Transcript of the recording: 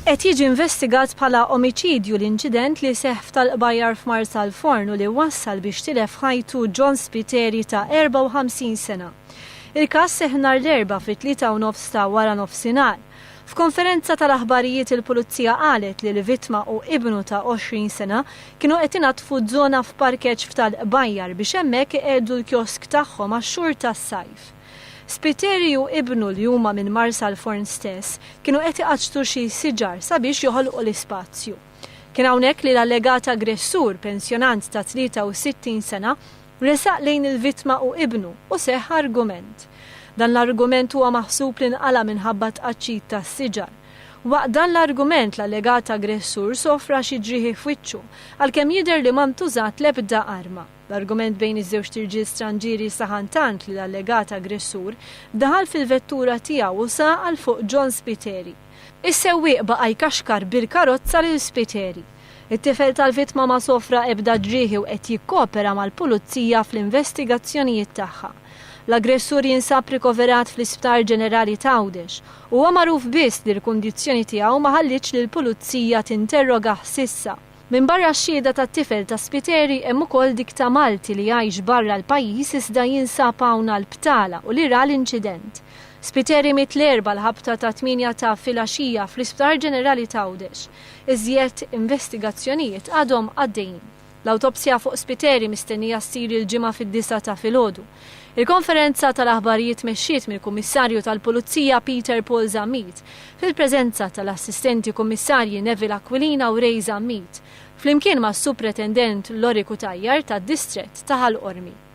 Qed jiġi investigat bħala omiċidju l-inċident li seħħ tal-Qbajjar f'Marsalforn u li wassal biex tilef ħajtu John Spiteri ta' 54 sena. Il-każ seħħ nhar l-erba fit-3:30 ta' wara nofsinhar. F'Konferenza tal-aħbarijiet il-Pulizija qalet li l-vittma u ibnu ta' 20 sena kienu qed ingħatfu żona f'parkeġġ tal-Qbajjar biex hemmhekk iqiegħdu l-kjosk tagħhom għax-xhur tas-sajf. Spiteri u ibnu li huma minn Marsalforn stess kienu qed iqaċtu xi siġar sabiex joħolqu l-ispazju. Kien hawnhekk li l-allegat aggressur pensjonant ta' 63 sena resaq lejn il-vittma u ibnu u seħħ argument. Dan l-argument huwa maħsub li nqala minħabba tqaċċit tas-siġar. Waqt dan l-argument l-allegat aggressur sofra xi ġrieħi f'wiċċu għalkemm jidher li ma ntużat l-ebda arma. L-argument bejn iż-żewġ tirġiel stranġieri saħantant li l-allegat aggressur daħal fil-vettura tiegħu u saqal fuq John Spiteri. Is-sewwieq baqa' jkaxkar bil-karozza lil Spiteri. It-tifel tal-vittma ma sofra ebda ġrieħi u qed jikkopera mal-Pulizija fl-investigazzjonijiet tagħha. L-aggressur jinsab rikoverat fl-Isptar Ġenerali ta' Għawdex u huwa magħruf biss li l-kundizzjoni tiegħu ma ħallitx li l-Pulizija tinterrogah s'issa. Min barra x-xhieda tat-tifel ta' Spiteri hemm ukoll dik ta' Malti li jgħix barra l-pajjiż iżda jinsab hawn bħala u li ra l-inċident. Spiteri miet l-erba l-ħabta ta' 8 ta' filgħaxija fl-Isptar Ġenerali ta' Għawdex. Iżjed investigazzjonijiet għadhom għaddejjin. L-awtopsja fuq Spiteri mistennija ssir il-ġimgħa fid-9 ta' filgħodu. Il-Konferenza tal-aħbarijiet mexxiet mill-Kummissarju tal-Pulizija Peter Paul Zammit fil-preżenza tal-assistenti kummissarji Neville Aquilina u Ray Zammit flimkien mas-Supretendent L-Qbajjar tad-Distrett ta' Ħal-Qormi.